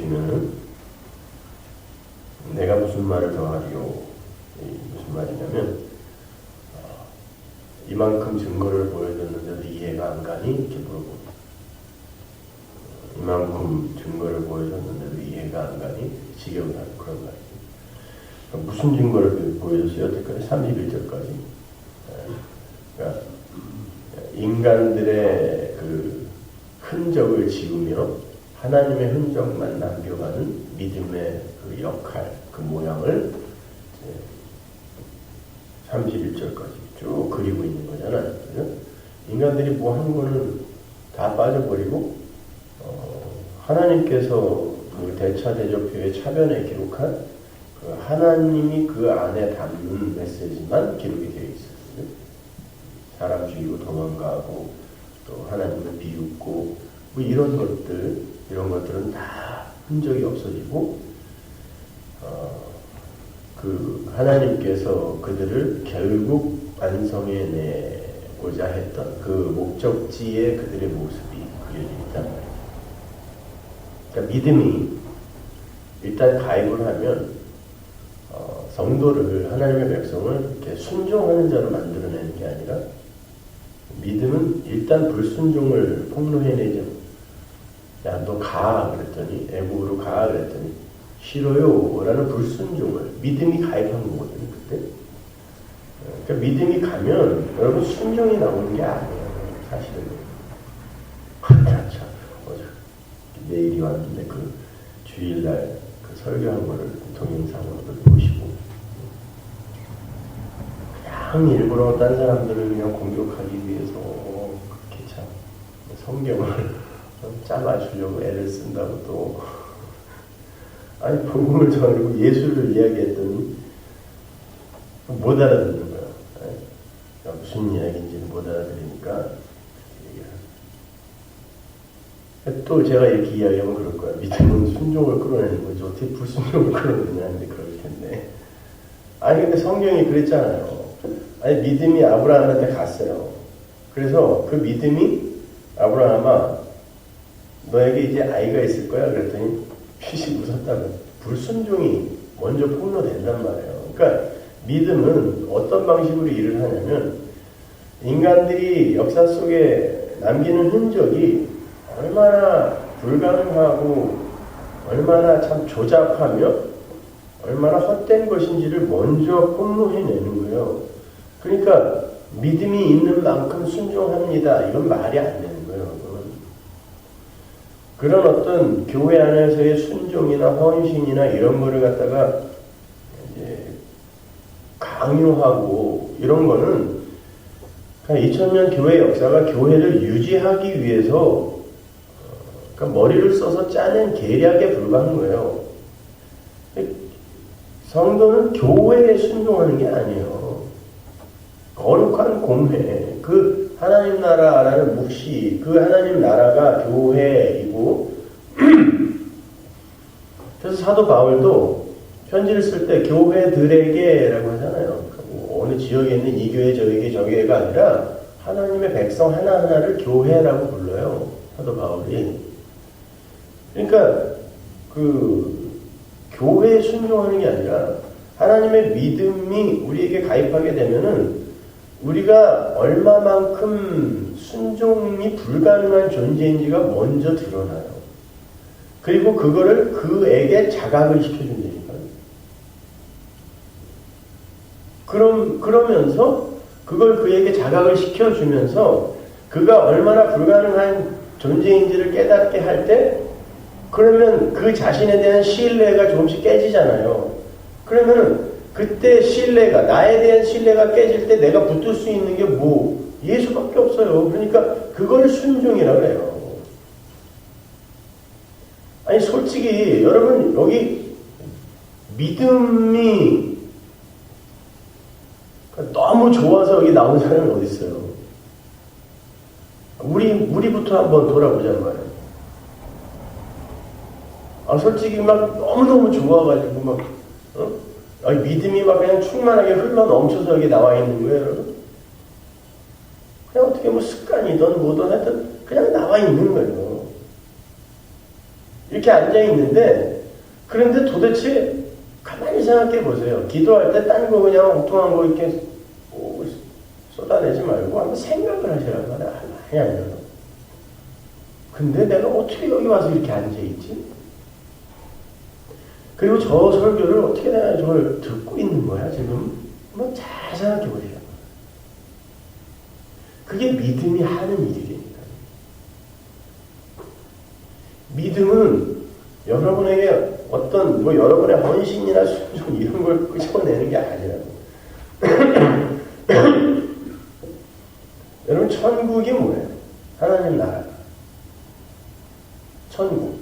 보시면은 내가 무슨 말을 더하리요? 무슨 말이냐면 이만큼 증거를 보여줬는데도 이해가 안 가니? 이렇게 물어보고 이만큼 증거를 보여줬는데도 이해가 안 가니? 지겨운 그런 말이에요. 무슨 증거를 보여줬어요? 여태까지 31절까지. 그러니까 인간들의 그 흔적을 지우며 하나님의 흔적만 남겨가는 믿음의 그 역할, 그 모양을 31절까지 쭉 그리고 있는 거잖아요. 그죠? 인간들이 뭐 한 거는 다 빠져버리고 하나님께서 그 대차대조표의 차변에 기록한 그 하나님이 그 안에 담는 메시지만 기록이 되어 있어요. 사람 죽이고 도망가고 또 하나님을 비웃고 뭐 이런 것들은 다 흔적이 없어지고 그 하나님께서 그들을 결국 완성해내고자 했던 그 목적지의 그들의 모습이 그려집니다. 그러니까 믿음이 일단 가입을 하면 성도를 하나님의 백성을 이렇게 순종하는 자로 만들어내는 게 아니라 믿음은 일단 불순종을 폭로해내죠. 야, 너 가 그랬더니 애국으로 가 그랬더니 싫어요 라는 불순종을 믿음이 가입한 거거든요. 그때 그러니까 믿음이 가면 여러분 순종이 나오는 게 아니에요. 사실은 참 어제 내일이 왔는데 그 주일날 그 설교한 거를 동영상으로 보시고 그냥 일부러 딴 사람들을 그냥 공격하기 위해서 그렇게 참 성경을 좀 짜맞추려고 애를 쓴다고 또 아니 복음을 전하고 예수를 이야기했더니 못 알아듣는 거야. 그러니까 무슨 이야기인지는 못 알아들으니까 또 제가 이렇게 이야기하면 그럴 거야. 믿음은 순종을 끌어내는 거지 어떻게 불순종을 끌어내냐는데 그럴 텐데 아니 근데 성경이 그랬잖아요. 아니 믿음이 아브라함한테 갔어요. 그래서 그 믿음이 아브라함아 너에게 이제 아이가 있을 거야 그랬더니 핏이 웃었다고 불순종이 먼저 폭로된단 말이에요. 그러니까 믿음은 어떤 방식으로 일을 하냐면 인간들이 역사 속에 남기는 흔적이 얼마나 불가능하고 얼마나 참 조잡하며 얼마나 헛된 것인지를 먼저 폭로해내는 거예요. 그러니까 믿음이 있는 만큼 순종합니다. 이건 말이 안 되는 거예요. 그런 어떤 교회 안에서의 순종이나 헌신이나 이런 거를 갖다가 이제 강요하고 이런 거는 2000년 교회 역사가 교회를 유지하기 위해서 그러니까 머리를 써서 짜낸 계략에 불과한 거예요. 성도는 교회에 순종하는 게 아니에요. 거룩한 공회, 그 하나님 나라라는 묵시, 그 하나님 나라가 교회이고 그래서 사도 바울도 편지를 쓸 때 교회들에게라고 하잖아요. 뭐 어느 지역에 있는 이 교회 저 교회 저 교회가 아니라 하나님의 백성 하나하나를 교회라고 불러요. 사도 바울이. 그러니까 그 교회에 순종하는 게 아니라 하나님의 믿음이 우리에게 가입하게 되면은 우리가 얼마만큼 순종이 불가능한 존재인지가 먼저 드러나요. 그리고 그거를 그에게 자각을 시켜준다니까요. 그러면서 그걸 그에게 자각을 시켜주면서 그가 얼마나 불가능한 존재인지를 깨닫게 할 때 그러면 그 자신에 대한 신뢰가 조금씩 깨지잖아요. 그러면 그때 신뢰가 나에 대한 신뢰가 깨질 때 내가 붙들 수 있는 게 뭐 예수밖에 없어요. 그러니까 그걸 순종이라고 해요. 아니 솔직히 여러분 여기 믿음이 너무 좋아서 여기 나온 사람은 어디 있어요? 우리부터 한번 돌아보자는 말이에요. 솔직히 막 너무너무 좋아가지고 막 믿음이 막 그냥 충만하게 흘러 넘쳐서 여기 나와 있는 거예요, 여러분. 그냥 어떻게 뭐 습관이든 뭐든 하여튼 그냥 나와 있는 거예요. 이렇게 앉아있는데, 그런데 도대체 가만히 생각해 보세요. 기도할 때 딴 거 그냥 엉뚱한 거 이렇게 쏟아내지 말고 한번 생각을 하시라고 말이야. 가만히 앉아서. 근데 내가 어떻게 여기 와서 이렇게 앉아있지? 그리고 저 설교를 어떻게 내가 저걸 듣고 있는 거야, 지금? 한번 잘 생각해 보세요. 그게 믿음이 하는 일이니까. 믿음은 여러분에게 어떤, 여러분의 헌신이나 순종 이런 걸 끄집어내는 게 아니라고. 여러분, 천국이 뭐예요? 하나님 나라. 천국.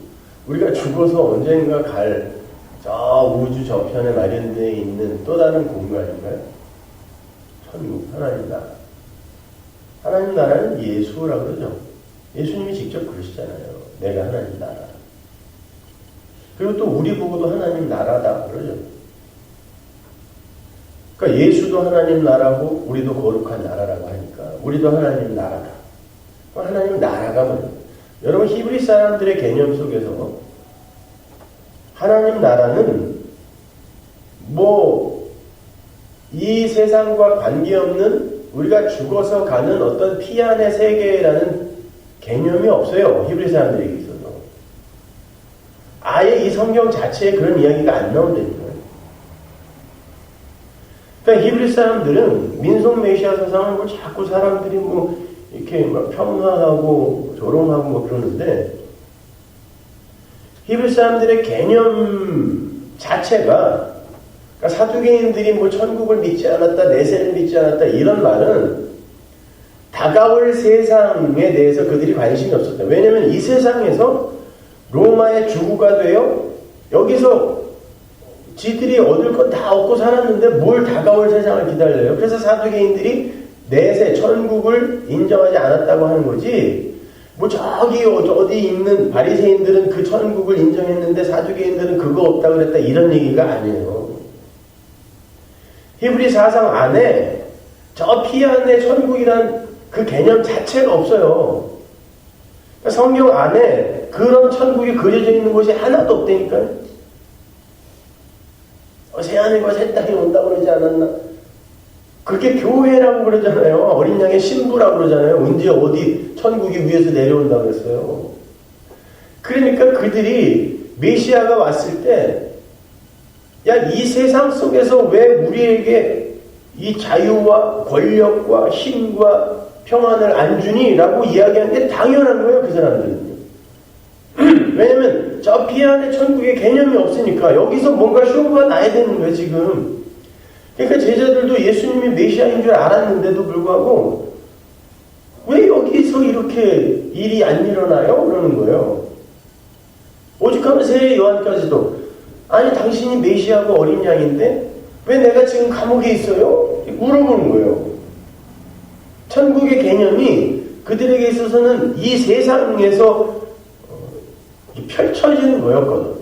우리가 죽어서 언젠가 갈 저 우주 저편에 마련되어 있는 또 다른 공간인가요? 천국, 하나님 나라. 하나님 나라는 예수라고 그러죠. 예수님이 직접 그러시잖아요. 내가 하나님 나라. 그리고 또 우리 보고도 하나님 나라다 그러죠. 그러니까 예수도 하나님 나라고 우리도 거룩한 나라라고 하니까 우리도 하나님 나라다. 하나님 나라가 뭐예요? 여러분 히브리 사람들의 개념 속에서 하나님 나라는 이 세상과 관계없는 우리가 죽어서 가는 어떤 피안의 세계라는 개념이 없어요. 히브리 사람들에게 있어서. 아예 이 성경 자체에 그런 이야기가 안 나온다니까요. 그러니까 히브리 사람들은 민속 메시아 사상을 자꾸 사람들이 이렇게 평화하고 조롱하고 그러는데 히브리 사람들의 개념 자체가 그러니까 사두개인들이 천국을 믿지 않았다, 내세를 믿지 않았다 이런 말은 다가올 세상에 대해서 그들이 관심이 없었다. 왜냐하면 이 세상에서 로마의 주구가 되어 여기서 지들이 얻을 건 다 얻고 살았는데 뭘 다가올 세상을 기다려요. 그래서 사두개인들이 내세, 천국을 인정하지 않았다고 하는 거지. 저기 어디 있는 바리새인들은 그 천국을 인정했는데 사두개인들은 그거 없다 그랬다 이런 얘기가 아니에요. 히브리 사상 안에 저 피안의 천국이란 그 개념 자체가 없어요. 그러니까 성경 안에 그런 천국이 그려져 있는 곳이 하나도 없다니까요. 새하늘과 새 땅이 온다고 그러지 않았나? 그게 교회라고 그러잖아요. 어린 양의 신부라고 그러잖아요. 언제 어디 천국이 위에서 내려온다고 그랬어요. 그러니까 그들이 메시아가 왔을 때 이 세상 속에서 왜 우리에게 이 자유와 권력과 힘과 평안을 안 주니? 라고 이야기하는 게 당연한 거예요. 그 사람들은요. 왜냐면 저 피안의 천국의 개념이 없으니까 여기서 뭔가 쇼가 나야 되는 거예요. 지금. 그러니까 제자들도 예수님이 메시아인 줄 알았는데도 불구하고 왜 여기서 이렇게 일이 안 일어나요? 그러는 거예요. 오죽하면 세례 요한까지도 아니 당신이 메시아고 어린 양인데 왜 내가 지금 감옥에 있어요? 물어보는 거예요. 천국의 개념이 그들에게 있어서는 이 세상에서 펼쳐지는 거였거든.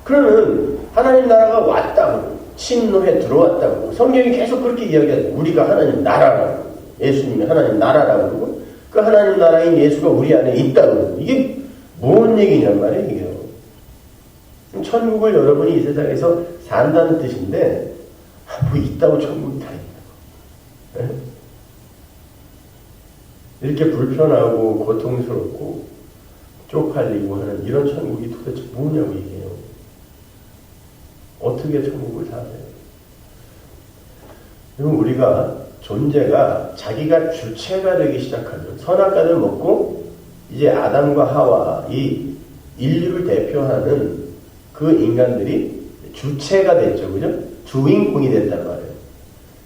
그러면 하나님 나라가 왔다고 침노해 들어왔다고 성경이 계속 그렇게 이야기하죠. 우리가 하나님 나라라고 예수님이 하나님 나라라고 그러고 그 하나님 나라인 예수가 우리 안에 있다고 이게 뭔 얘기냔 말이에요. 이게요. 천국을 여러분이 이 세상에서 산다는 뜻인데 있다고 천국이 다 있다고. 네? 이렇게 불편하고 고통스럽고 쪽팔리고 하는 이런 천국이 도대체 뭐냐고 얘기해요. 어떻게 천국을 사세요? 그럼 우리가 존재가 자기가 주체가 되기 시작하면 선악과를 먹고 이제 아담과 하와 이 인류를 대표하는 그 인간들이 주체가 됐죠. 그죠? 주인공이 됐단 말이에요.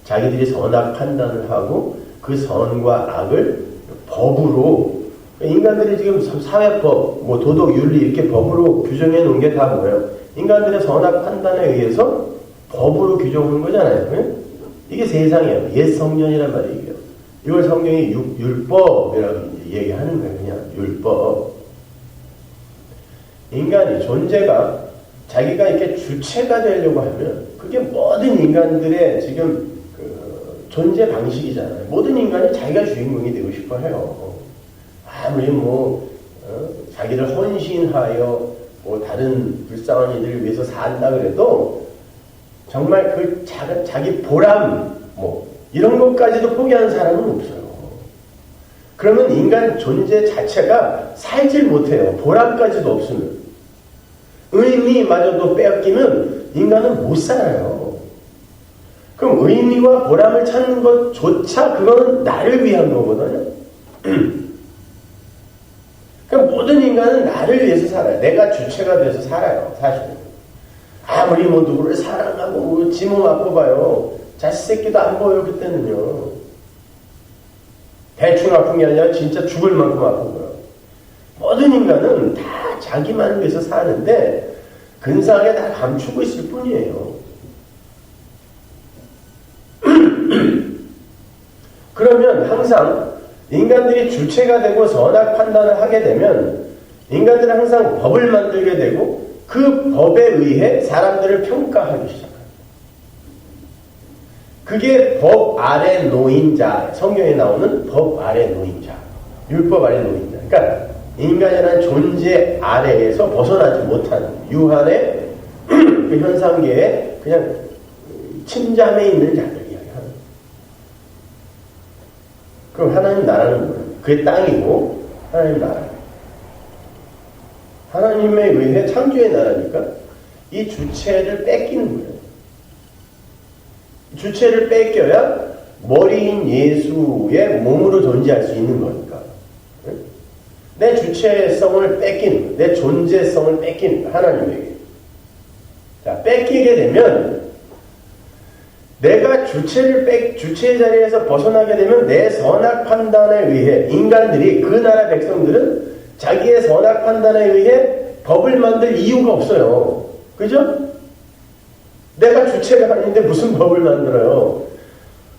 자기들이 선악 판단을 하고 그 선과 악을 법으로 인간들이 지금 사회법, 도덕, 윤리 이렇게 법으로 규정해 놓은 게 다 뭐예요? 인간들의 선악 판단에 의해서 법으로 규정하는 거잖아요. 이게 세상이에요. 옛 성전이란 말이에요. 이걸 성경이 율법이라고 얘기하는 거예요. 그냥 율법. 인간이 존재가 자기가 이렇게 주체가 되려고 하면 그게 모든 인간들의 지금 그 존재 방식이잖아요. 모든 인간이 자기가 주인공이 되고 싶어 해요. 아무리 자기를 헌신하여 뭐 다른 불쌍한 이들을 위해서 산다 그래도 정말 그 자기 보람 뭐 이런 것까지도 포기하는 사람은 없어요. 그러면 인간 존재 자체가 살질 못해요. 보람까지도 없으면. 의미마저도 빼앗기면 인간은 못 살아요. 그럼 의미와 보람을 찾는 것조차 그거는 나를 위한 거거든요. 그러니까 모든 인간은 나를 위해서 살아요. 내가 주체가 돼서 살아요. 사실은. 아무리 뭐 누구를 사랑하고 뭐 지몸 아파봐요. 자식 새끼도 안 보여요. 그때는요. 대충 아픈 게 아니라 진짜 죽을 만큼 아픈 거예요. 모든 인간은 다 자기만을 위해서 사는데 근사하게 다 감추고 있을 뿐이에요. 그러면 항상 인간들이 주체가 되고 선악 판단을 하게 되면 인간들은 항상 법을 만들게 되고 그 법에 의해 사람들을 평가하기 시작합니다. 그게 법 아래 놓인 자, 성경에 나오는 법 아래 놓인 자, 율법 아래 놓인 자. 그러니까 인간이라는 존재 아래에서 벗어나지 못하는 유한의 그 현상계에 그냥 침잠해 있는 자들 이야기하는. 그럼 하나님 나라는 뭐예요? 그게 땅이고 하나님 나라. 하나님에 의해 창조의 나라니까 이 주체를 뺏기는 거예요. 주체를 뺏겨야 머리인 예수의 몸으로 존재할 수 있는 거니까. 내 주체성을 뺏기는, 내 존재성을 뺏기는 거야, 하나님에게. 자, 뺏기게 되면 내가 주체의 자리에서 벗어나게 되면 내 선악 판단에 의해 인간들이 그 나라 백성들은 자기의 선악 판단에 의해 법을 만들 이유가 없어요. 그죠? 내가 주체가 아닌데 무슨 법을 만들어요?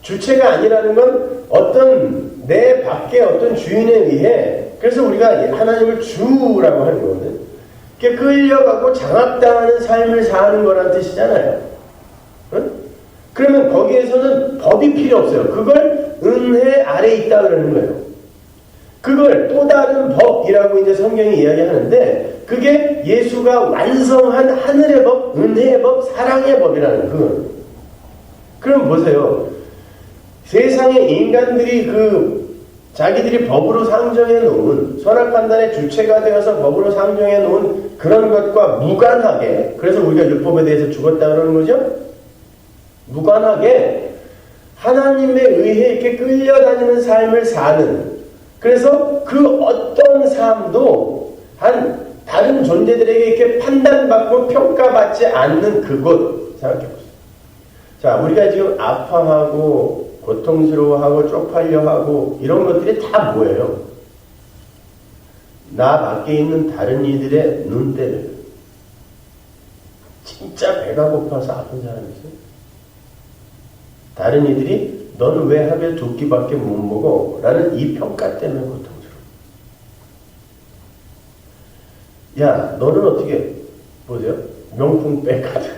주체가 아니라는 건 어떤 내 밖에 어떤 주인에 의해 그래서 우리가 하나님을 주라고 하는 거거든. 그게 끌려가고 장악당하는 삶을 사는 거란 뜻이잖아요. 응? 그러면 거기에서는 법이 필요 없어요. 그걸 은혜 아래에 있다 그러는 거예요. 그걸 또 다른 법이라고 이제 성경이 이야기하는데 그게 예수가 완성한 하늘의 법, 은혜의 법, 사랑의 법이라는 그. 그럼 보세요. 세상에 인간들이 자기들이 법으로 상정해 놓은 선악 판단의 주체가 되어서 법으로 상정해 놓은 그런 것과 무관하게 그래서 우리가 율법에 대해서 죽었다 그러는 거죠. 무관하게 하나님에 의해 이렇게 끌려다니는 삶을 사는 그래서 그 어떤 삶도 다른 존재들에게 이렇게 판단받고 평가받지 않는 그곳 생각해보세요. 자, 우리가 지금 아파하고 고통스러워하고 쪽팔려하고 이런 것들이 다 뭐예요? 나 밖에 있는 다른 이들의 눈대를 진짜 배가 고파서 아픈 사람이 있어요? 다른 이들이 너는 왜 하루에 2끼밖에 못 먹어? 라는 이 평가 때문에 고통스러워. 야, 너는 어떻게 보세요? 명품백 같은 거.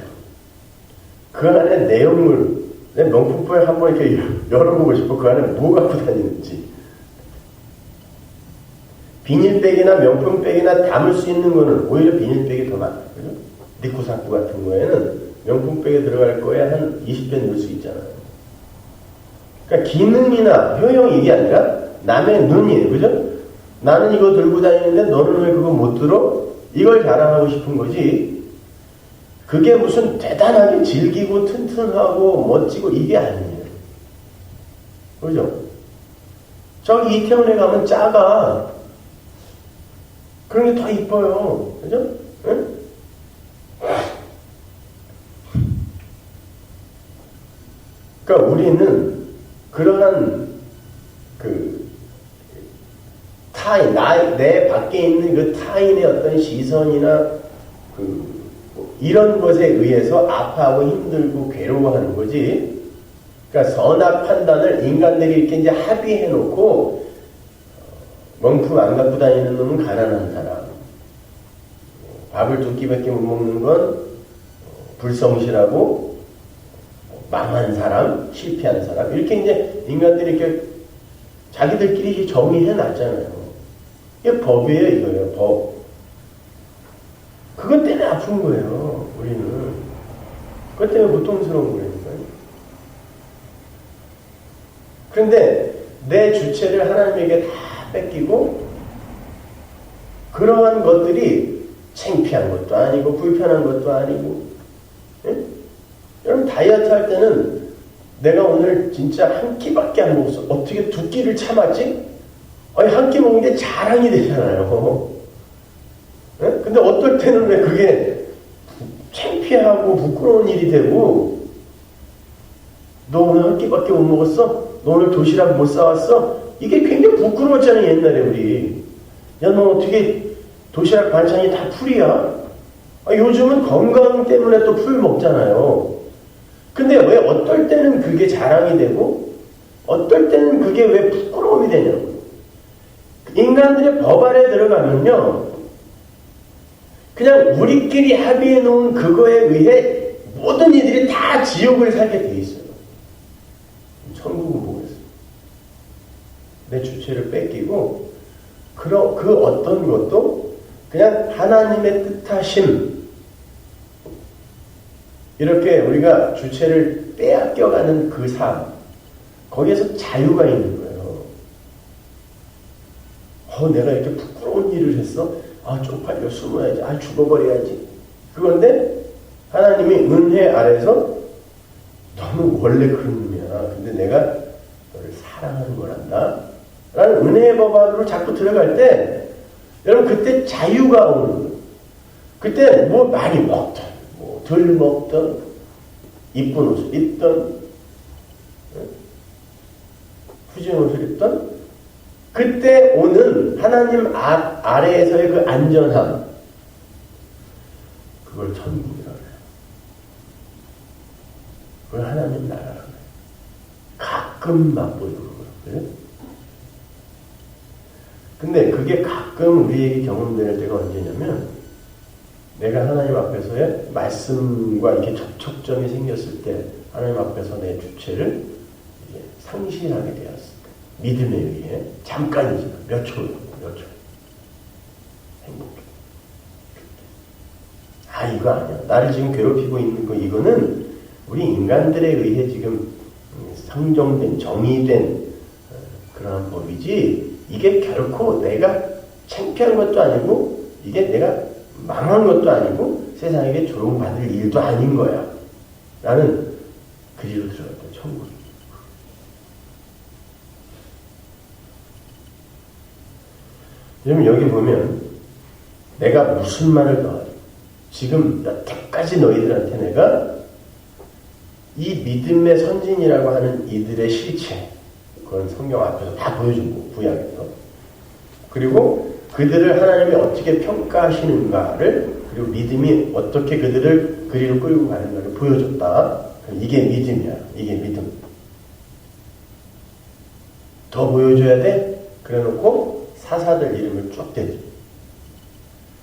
그 안에 내용물 내 명품백 한번 이렇게 열어보고 싶어. 그 안에 뭐 갖고 다니는지. 비닐백이나 명품백이나 담을 수 있는 거는 오히려 비닐백이 더 많아요. 그죠? 니코사쿠 같은 거에는 명품백에 들어갈 거에 한 20배 넣을 수 있잖아요. 그러니까 기능이나 효용 이게 아니라 남의 눈이에요. 그죠? 나는 이거 들고 다니는데 너는 왜 그거 못 들어? 이걸 자랑하고 싶은 거지. 그게 무슨 대단하게 질기고 튼튼하고 멋지고 이게 아니에요. 그죠? 저기 이태원에 가면 작아. 그런 게 더 이뻐요. 그죠? 응? 그러니까 우리는 그러한 타인, 내 밖에 있는 그 타인의 어떤 시선이나 이런 것에 의해서 아파하고 힘들고 괴로워하는 거지. 그러니까 선악 판단을 인간들이 이렇게 이제 합의해 놓고 명품 안 갖고 다니는 놈은 가난한 사람, 밥을 2끼밖에 못 먹는 건 불성실하고 망한 사람, 실패한 사람 이렇게 이제 인간들이 이렇게 자기들끼리 정의해 놨잖아요. 이게 법이에요, 이거예요, 법. 그것 때문에 아픈 거예요, 우리는. 그것 때문에 고통스러운 거라니까요. 그런데 내 주체를 하나님에게 다 뺏기고 그러한 것들이 창피한 것도 아니고 불편한 것도 아니고, 예? 여러분 다이어트 할 때는 내가 오늘 진짜 한 끼밖에 안 먹었어. 어떻게 두 끼를 참았지? 아니 한 끼 먹은 게 자랑이 되잖아요. 예? 근데 어떨 때는 왜 그게 창피하고 부끄러운 일이 되고, 너 오늘 한 끼밖에 못 먹었어? 너 오늘 도시락 못 싸왔어? 이게 굉장히 부끄러웠잖아요, 옛날에 우리. 야, 너 어떻게 도시락 반찬이 다 풀이야? 요즘은 건강 때문에 또 풀 먹잖아요. 근데 왜 어떨 때는 그게 자랑이 되고 어떨 때는 그게 왜 부끄러움이 되냐고. 인간들의 법 아래 들어가면요, 그냥 우리끼리 합의해 놓은 그거에 의해 모든 이들이 다 지옥을 살게 돼 있어요. 천국은 뭐겠어요? 내 주체를 뺏기고 그 어떤 것도 그냥 하나님의 뜻하심, 이렇게 우리가 주체를 빼앗겨가는 그 삶, 거기에서 자유가 있는 거예요. 내가 이렇게 부끄러운 일을 했어? 쪽팔려 숨어야지. 죽어버려야지. 그건데 하나님이 은혜 아래서 너는 원래 그런 놈이야. 근데 내가 너를 사랑하는 거란다. 라는 은혜의 법 안으로 자꾸 들어갈 때, 여러분 그때 자유가 오는 거예요. 그때 뭐 많이 먹던, 뭐 덜 먹던, 이쁜 옷을 입던, 후진 옷을 입던, 그때 오는 하나님 아래에서의 그 안전함, 그걸 천국이라고 해요. 그걸 하나님 나라라고 해요. 가끔 맛보이는 거예요. 근데 그게 가끔 우리에게 경험되는 때가 언제냐면, 내가 하나님 앞에서의 말씀과 이렇게 접촉점이 생겼을 때, 하나님 앞에서 내 주체를 이제 상실하게 되었을 때, 믿음에 의해 잠깐이지만 몇 초 행복해. 이거 아니야. 나를 지금 괴롭히고 있는 거, 이거는 우리 인간들에 의해 지금 상정된, 정의된 그러한 법이지, 이게 결코 내가 창피한 것도 아니고, 이게 내가 망한 것도 아니고, 세상에게 조롱받을 일도 아닌 거야. 라는 그리로 들어갔다, 천국. 여러분, 여기 보면, 내가 무슨 말을 더하지? 지금 여태까지 너희들한테 내가 이 믿음의 선진이라고 하는 이들의 실체, 그건 성경 앞에서 다 보여준 거고, 구약에서. 그리고 그들을 하나님이 어떻게 평가하시는가를, 그리고 믿음이 어떻게 그들을 그리로 끌고 가는가를 보여줬다. 이게 믿음이야. 이게 믿음. 더 보여줘야 돼? 그래 놓고 사사들 이름을 쭉 대지.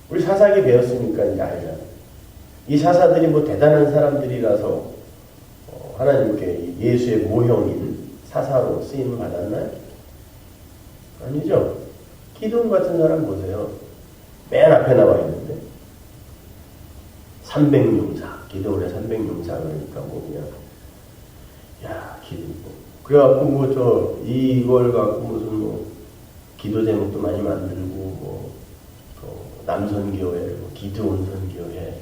우리 사사기 배웠으니까 이제 알잖아. 이 사사들이 뭐 대단한 사람들이라서 하나님께 예수의 모형인 사사로 쓰임을 받았나요? 아니죠. 기도원 같은 사람 보세요. 맨 앞에 나와 있는데 300용사, 기도원의 300용사, 그러니까 뭐 그냥 기도. 그래갖고 이걸 갖고 무슨 기도 제목도 많이 만들고 남선교회, 기도원 선교회,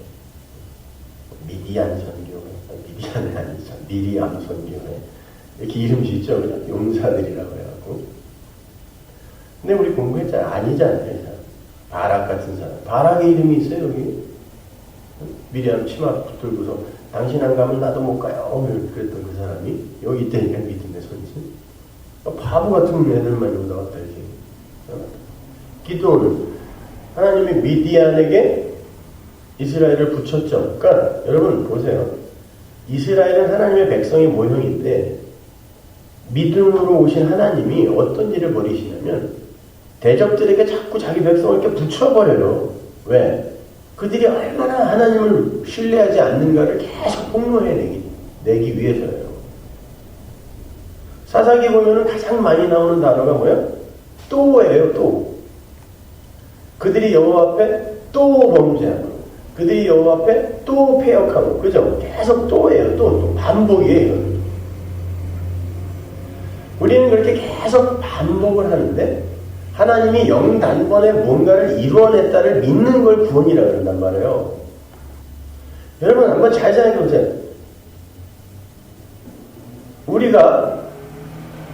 미디안 선교회, 미디안은 아니죠, 미리암 선교회, 이렇게 이름 짓죠. 그냥 용사들이라고 해갖고. 근데 우리 공부했잖아요. 아니잖아요. 바락 같은 사람. 바락의 이름이 있어요, 여기. 미리암 치마 붙들고서 당신 안 가면 나도 못 가요. 그랬던 그 사람이 여기 있다니까, 믿음의 선진. 바보 같은 애들만 여기다 왔다 이렇게. 기도는 하나님이 미디안에게 이스라엘을 붙였죠. 그러니까 여러분 보세요. 이스라엘은 하나님의 백성의 모형인데, 믿음으로 오신 하나님이 어떤 일을 벌이시냐면 대적들에게 자꾸 자기 백성을 이렇게 붙여버려요. 왜? 그들이 얼마나 하나님을 신뢰하지 않는가를 계속 폭로해내기 위해서예요. 사사기 보면은 가장 많이 나오는 단어가 뭐예요? 또예요, 또. 그들이 여호와 앞에 또 범죄하고 그들이 여호와 앞에 또 패역하고 그죠? 계속 또예요. 또 반복이에요. 우리는 그렇게 계속 반복을 하는데 하나님이 영단번에 뭔가를 이루어냈다를 믿는 걸 구원이라고 그런단 말이에요. 여러분 한번 잘 생각해보세요. 우리가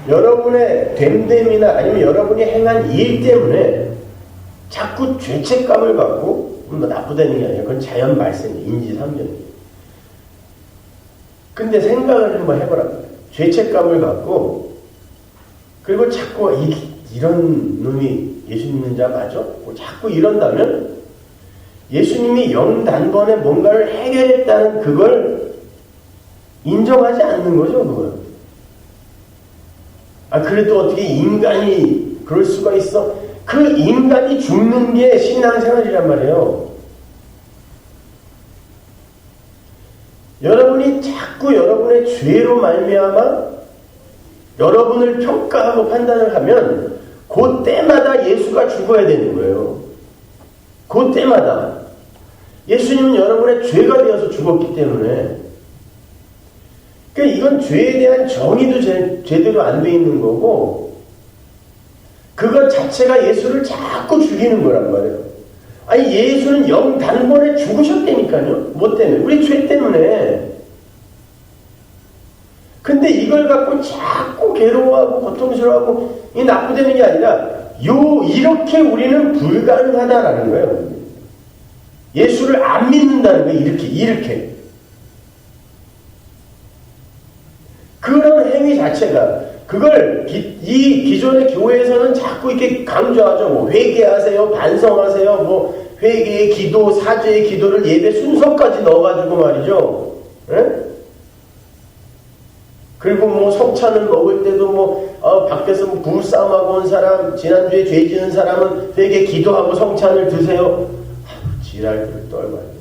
여러분의 됨됨이나 아니면 여러분이 행한 일 때문에 자꾸 죄책감을 갖고 뭐 나쁘다는 게 아니라 그건 자연 발생이에요. 인지상정이에요. 근데 생각을 한번 해보라고. 죄책감을 갖고 그리고 자꾸 이런 놈이 예수 믿는 자 맞아? 뭐 자꾸 이런다면 예수님이 영단번에 뭔가를 해결했다는 그걸 인정하지 않는 거죠. 그건. 그래도 어떻게 인간이 그럴 수가 있어? 그 인간이 죽는 게 신앙생활이란 말이에요. 여러분이 자꾸 여러분의 죄로 말미암아 여러분을 평가하고 판단을 하면 그 때마다 예수가 죽어야 되는 거예요. 그 때마다. 예수님은 여러분의 죄가 되어서 죽었기 때문에 그러니까 이건 죄에 대한 정의도 제대로 안 돼 있는 거고 그것 자체가 예수를 자꾸 죽이는 거란 말이에요. 아니 예수는 영단번에 죽으셨다니까요. 뭐 때문에? 우리 죄 때문에. 근데 이걸 갖고 자꾸 괴로워하고 고통스러워하고 이 나쁘다는 게 아니라 이렇게 우리는 불가능하다라는 거예요. 예수를 안 믿는다는 거예요. 이렇게. 그런 행위 자체가 그걸 이 기존의 교회에서는 자꾸 이렇게 강조하죠. 뭐 회개하세요, 반성하세요, 뭐 회개의 기도, 사죄의 기도를 예배 순서까지 넣어가지고 말이죠. 에? 그리고 뭐 성찬을 먹을 때도 뭐 밖에서 뭐 부부싸움하고 온 사람, 지난주에 죄 지은 사람은 회개 기도하고 성찬을 드세요. 지랄을 떨어요.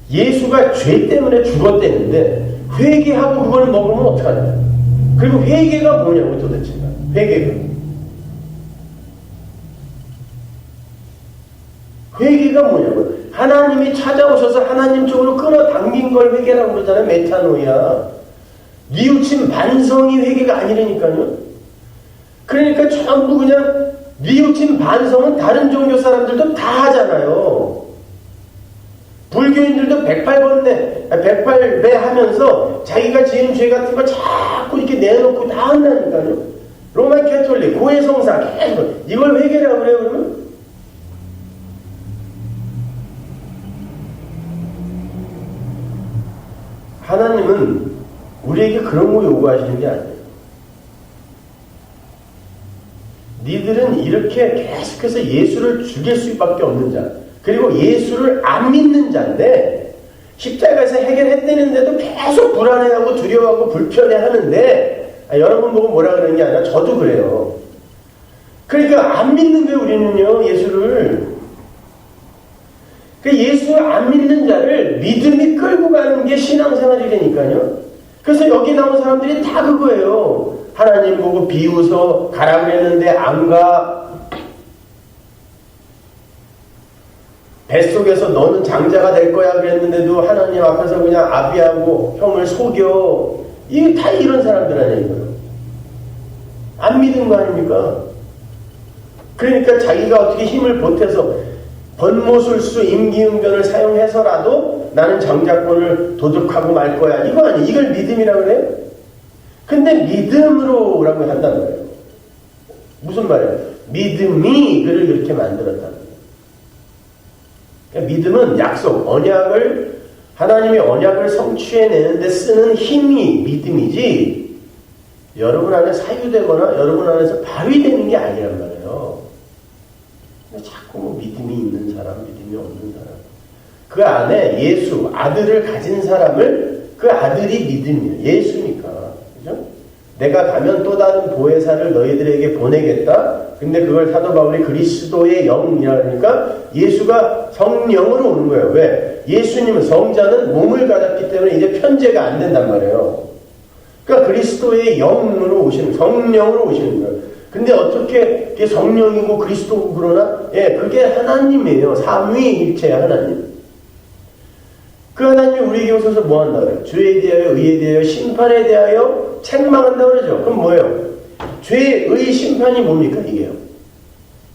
예수가 죄 때문에 죽었대는데 회개하고 그걸 먹으면 어떡하냐. 그리고 회개가 뭐냐고 도대체가. 회개가 뭐냐고. 하나님이 찾아오셔서 하나님 쪽으로 끌어당긴 걸 회개라고 그러잖아요. 메타노이아. 뉘우친 반성이 회개가 아니라니까요. 그러니까 전부 그냥 뉘우친 반성은 다른 종교 사람들도 다 하잖아요. 불교인들도 108배 하면서 자기가 지은 죄 같은 거 자꾸 이렇게 내놓고 다 한다니까요. 로마 캐톨릭, 고해성사 계속 이걸 회개라고 그래요. 그러면? 하나님은 우리에게 그런 거 요구하시는 게 아니에요. 니들은 이렇게 계속해서 예수를 죽일 수밖에 없는 자, 그리고 예수를 안 믿는 자인데 십자가에서 해결했다는데도 계속 불안해하고 두려워하고 불편해하는데 여러분 보고 뭐라 그러는 게 아니라 저도 그래요. 그러니까 안 믿는 거예요. 우리는요. 예수를. 예수를 안 믿는 자를 믿음이 끌고 가는 게 신앙생활이라니까요. 그래서 여기 나온 사람들이 다 그거예요. 하나님 보고 비웃어 가라고 했는데 안 가. 뱃속에서 너는 장자가 될 거야 그랬는데도 하나님 앞에서 그냥 아비하고 형을 속여. 이게 다 이런 사람들 아니에요. 안 믿은 거 아닙니까? 그러니까 자기가 어떻게 힘을 보태서 번모술수 임기응변을 사용해서라도 나는 장자권을 도둑하고 말 거야. 이거 아니에요. 이걸 믿음이라고 그래요? 근데 믿음으로라고 한단 말이에요. 무슨 말이에요? 믿음이 그를 그렇게 만들었다는 거예요. 그러니까 믿음은 약속, 언약을 하나님의 언약을 성취해내는데 쓰는 힘이 믿음이지 여러분 안에 사유되거나 여러분 안에서 발휘되는 게 아니란 말이에요. 자꾸 뭐 믿음이 있는 사람, 믿음이 없는 사람. 그 안에 예수, 아들을 가진 사람을 그 아들이 믿음이에요. 예수니까. 그죠? 내가 가면 또 다른 보혜사를 너희들에게 보내겠다. 근데 그걸 사도 바울이 그리스도의 영이라니까 예수가 성령으로 오는 거예요. 왜? 예수님은 성자는 몸을 가졌기 때문에 이제 편제가 안 된단 말이에요. 그러니까 그리스도의 영으로 오시는, 성령으로 오시는 거예요. 근데 어떻게 그게 성령이고 그리스도고 그러나? 예, 그게 하나님이에요. 삼위일체 하나님. 그 하나님이 우리에게 오셔서 뭐 한다 그래요? 죄에 대하여, 의에 대하여, 심판에 대하여 책망한다 그러죠. 그럼 뭐예요? 죄의 심판이 뭡니까? 이게요.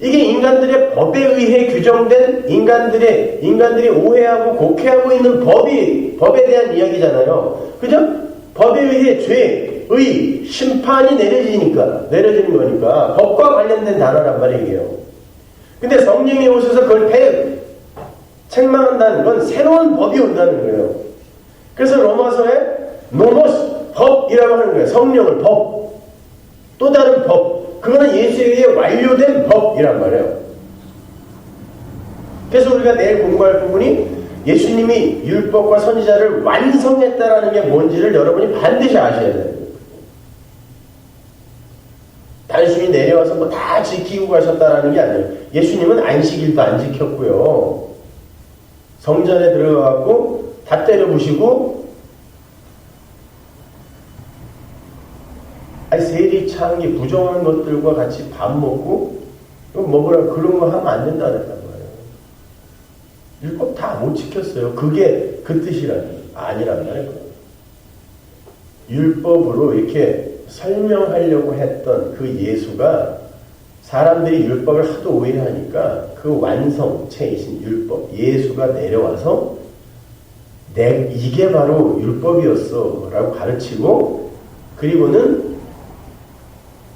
이게 인간들의 법에 의해 규정된 인간들이 오해하고 곡해하고 있는 법에 대한 이야기잖아요. 그죠? 법에 의해 죄의 심판이 내려지는 거니까 법과 관련된 단어란 말이에요. 근데 성령이 오셔서 그걸 책망한다는 건 새로운 법이 온다는 거예요. 그래서 로마서에 노모스 법이라고 하는 거예요. 성령을 법. 또 다른 법. 그거는 예수에 의해 완료된 법이란 말이에요. 그래서 우리가 내일 공부할 부분이 예수님이 율법과 선지자를 완성했다라는 게 뭔지를 여러분이 반드시 아셔야 돼요. 단순히 내려와서 뭐 다 지키고 가셨다라는 게 아니에요. 예수님은 안식일도 안 지켰고요. 성전에 들어가고 다 때려 부시고 세리 창기 부정한 것들과 같이 밥 먹고 먹으라 그런 거 하면 안 된다 그랬단 말이에요. 율법 다 못 지켰어요. 그게 그 아니란 말이에요. 율법으로 이렇게 설명하려고 했던 그 예수가 사람들이 율법을 하도 오해하니까 그 완성체이신 율법, 예수가 내려와서 이게 바로 율법이었어 라고 가르치고 그리고는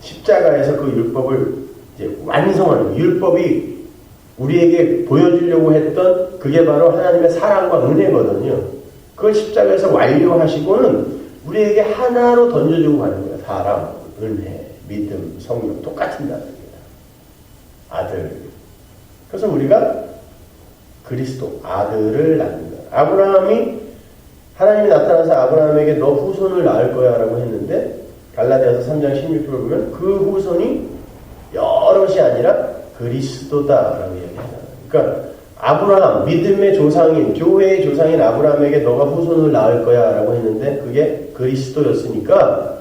십자가에서 그 율법을 이제 완성하는 율법이 우리에게 보여주려고 했던 그게 바로 하나님의 사랑과 은혜거든요. 그걸 십자가에서 완료하시고는 우리에게 하나로 던져주고 가는 거예요. 사랑, 은혜, 믿음, 성령 똑같은 단어입니다. 아들. 그래서 우리가 그리스도 아들을 낳는다. 아브라함이 하나님이 나타나서 아브라함에게 너 후손을 낳을 거야 라고 했는데 갈라디아서 3장 16절을 보면 그 후손이 여럿이 아니라 그리스도다라고 얘기합니다. 그러니까 아브라함, 믿음의 조상인, 교회의 조상인 아브라함에게 너가 후손을 낳을 거야 라고 했는데 그게 그리스도였으니까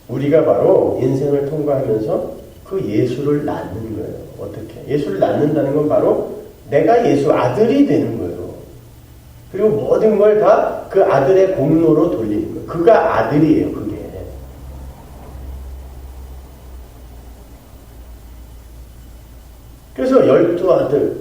우리가 바로 인생을 통과하면서 그 예수를 낳는 거예요. 어떻게? 예수를 낳는다는 건 바로 내가 예수 아들이 되는 거예요. 그리고 모든 걸 다 그 아들의 공로로 돌리는 거예요. 그가 아들이에요. 그게. 그래서 12아들,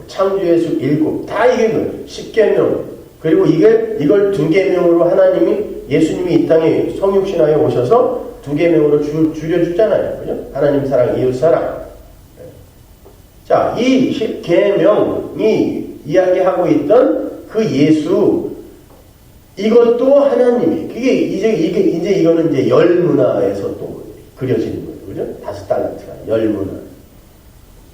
창조의 수 7, 다 이게 뭐예요? 10계명. 그리고 이걸 2계명으로 하나님이, 예수님이 이 땅에 성육신하여 오셔서 2계명으로 줄여주잖아요. 그죠? 하나님 사랑, 이웃 사랑. 자, 이 10계명이 이야기하고 있던 그 예수, 이것도 하나님이, 이제 이거는 이제 열문화에서 또 그려지는 거예요. 그죠? 5달란트가 열문화.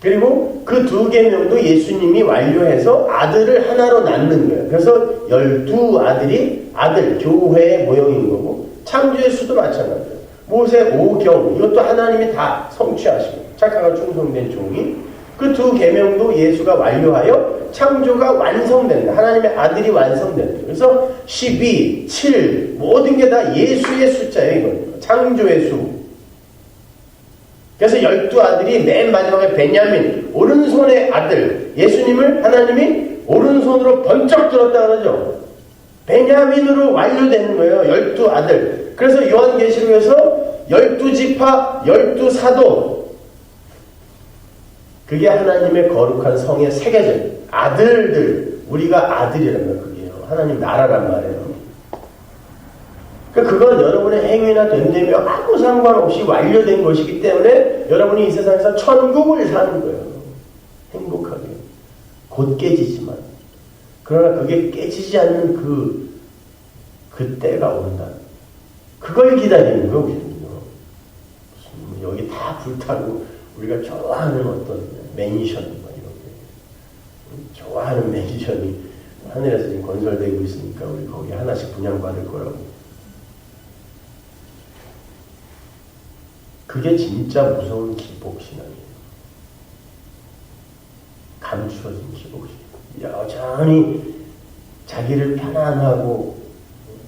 그리고 그 2계명도 예수님이 완료해서 아들을 하나로 낳는 거예요. 그래서 12아들이 아들, 교회의 모형인 거고, 창조의 수도 마찬가지예요. 모세 5경, 이것도 하나님이 다 성취하시고, 착하고 충성된 종이, 그 2계명도 예수가 완료하여 창조가 완성된다. 하나님의 아들이 완성된다. 그래서 12, 7, 모든 게 다 예수의 숫자예요. 이거는. 창조의 수. 그래서 12아들이 맨 마지막에 베냐민, 오른손의 아들, 예수님을 하나님이 오른손으로 번쩍 들었다 그러죠. 베냐민으로 완료되는 거예요. 12아들. 그래서 요한계시록에서 12지파, 12사도, 그게 하나님의 거룩한 성의 새겨진 아들들, 우리가 아들이란 말 그게요. 하나님 나라란 말이에요. 그건 여러분의 행위나 된다며 아무 상관없이 완료된 것이기 때문에 여러분이 이 세상에서 천국을 사는 거예요. 행복하게. 곧 깨지지만. 그러나 그게 깨지지 않는 그 때가 온다. 그걸 기다리는 거예요, 우리는요. 여기 다 불타고 우리가 좋아하는 어떤 맨션, 좋아하는 맨션이 하늘에서 지금 건설되고 있으니까 우리 거기 하나씩 분양받을 거라고. 그게 진짜 무서운 기복신앙이에요. 감추어진 기복신. 여전히 자기를 편안하고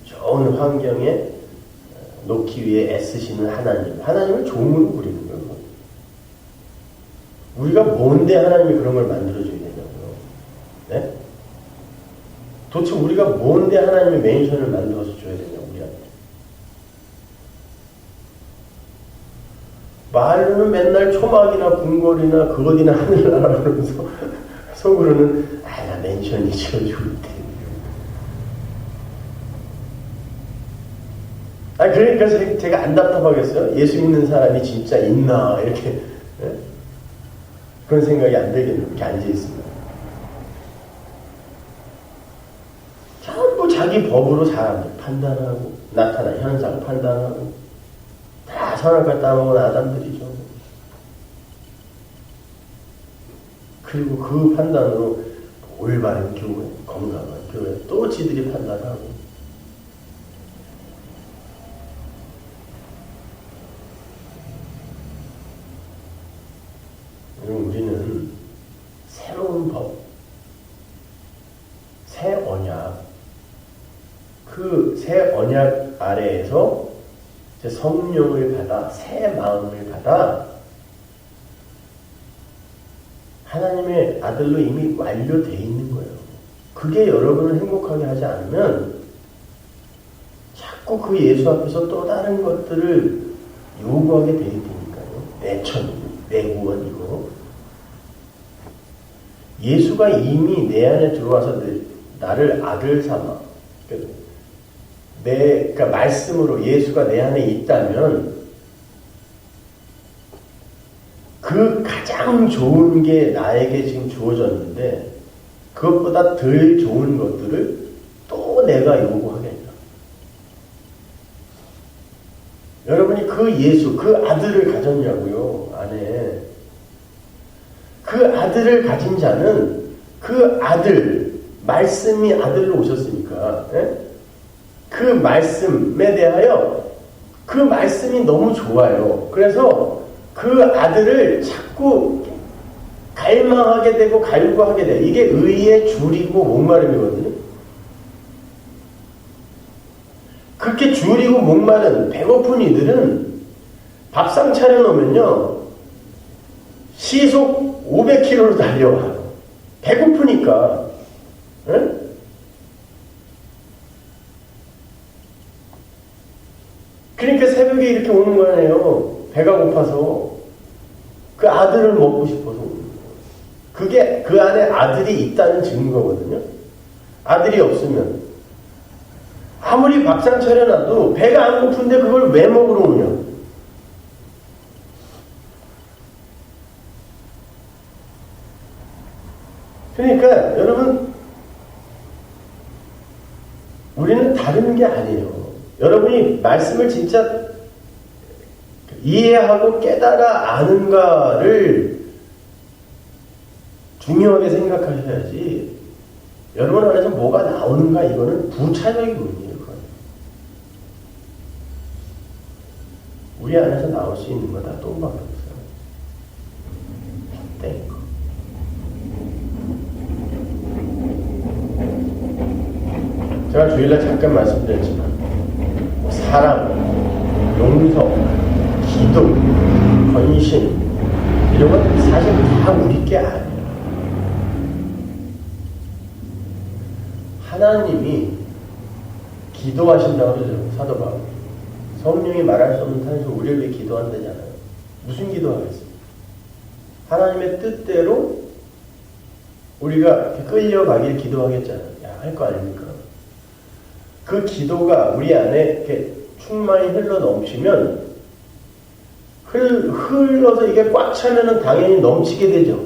좋은 환경에 놓기 위해 애쓰시는 하나님. 하나님을 종으로 부리는 거예요. 우리가 뭔데 하나님이 그런 걸 만들어줘야 되냐고요. 네? 도대체 우리가 뭔데 하나님의 맨션을 만들어서 줘야 되냐고, 우리한테. 말로는 맨날 초막이나 궁궐이나 그것이나 하늘나라 그러면서 속으로는 나 맨션이 지어주고 있대. 그러니까 제가 안 답답하겠어요? 예수 믿는 사람이 진짜 있나 이렇게 네? 그런 생각이 안 들겠네요. 이렇게 앉아있습니다. 전부 자기 법으로 사람들 판단하고 나타난 현상 판단하고 다 선악과 따먹은 아담들이죠. 그리고 그 판단으로 올바른 교회, 건강한 교회 또 지들이 판단하고 우리는 새로운 법, 새 언약, 그 새 언약 아래에서 성령을 받아 새 마음을 받아 하나님의 아들로 이미 완료되어 있는 거예요. 그게 여러분을 행복하게 하지 않으면 자꾸 그 예수 앞에서 또 다른 것들을 요구하게 되어 있으니까요. 내 천, 내 구원이고 예수가 이미 내 안에 들어와서 나를 아들 삼아 그러니까 말씀으로 예수가 내 안에 있다면 그 가장 좋은 게 나에게 지금 주어졌는데 그것보다 덜 좋은 것들을 또 내가 요구하겠다. 여러분이 그 예수, 그 아들을 가졌냐고요, 안에. 그 아들을 가진 자는 그 아들, 말씀이 아들로 오셨으니까, 예? 그 말씀에 대하여 그 말씀이 너무 좋아요. 그래서 그 아들을 자꾸 갈망하게 되고 갈구하게 돼요. 이게 의의 줄이고 목마름이거든요. 그렇게 줄이고 목마른 배고픈 이들은 밥상 차려놓으면요 시속 500km로 달려와요. 배고프니까. 응? 그러니까 새벽에 이렇게 오는 거 아니에요. 배가 고파서. 그 아들을 먹고 싶어서 오는 거예요. 그게 그 안에 아들이 있다는 증거거든요. 아들이 없으면 아무리 밥상 차려놔도 배가 안 고픈데 그걸 왜 먹으러 오냐. 그러니까 여러분 우리는 다른 게 아니에요. 여러분이 말씀을 진짜 이해하고 깨달아 아는가를 중요하게 생각하셔야지 여러분 안에서 뭐가 나오는가 이거는 부차적인 문제예요. 그건. 우리 안에서 나올 수 있는 건 다 똥밖에 없어요. 땡. 제가 주일날 잠깐 말씀드렸지만 사랑, 용서, 기도, 헌신 이런 건 사실 다 우리 게 아니에요. 하나님이 기도하신다고 그러죠. 사도 바울. 성령이 말할 수 없는 탄에서 우리를 위해 기도한다잖아요. 무슨 기도하겠어요? 하나님의 뜻대로 우리가 끌려가길 기도하겠잖아요. 할 거 아닙니까? 그 기도가 우리 안에 이렇게 충만히 흘러 넘치면 흘러서 이게 꽉 차면은 당연히 넘치게 되죠.